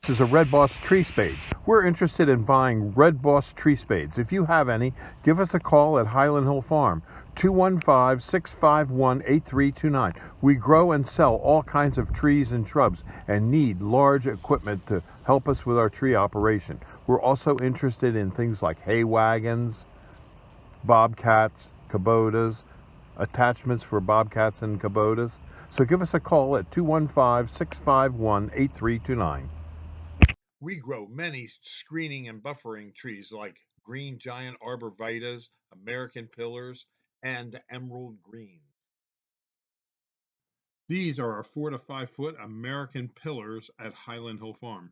This is a Red Boss tree spade. We're interested in buying Red Boss tree spades. If you have any, give us a call at Highland Hill Farm, 215-651-8329. We grow and sell all kinds of trees and shrubs and need large equipment to help us with our tree operation. We're also interested in things like hay wagons, bobcats, Kubotas, attachments for bobcats and Kubotas. So give us a call at 215-651-8329. We grow many screening and buffering trees like green giant arborvitaes, American pillars, and emerald green. These are our 4 to 5 foot American pillars at Highland Hill Farm.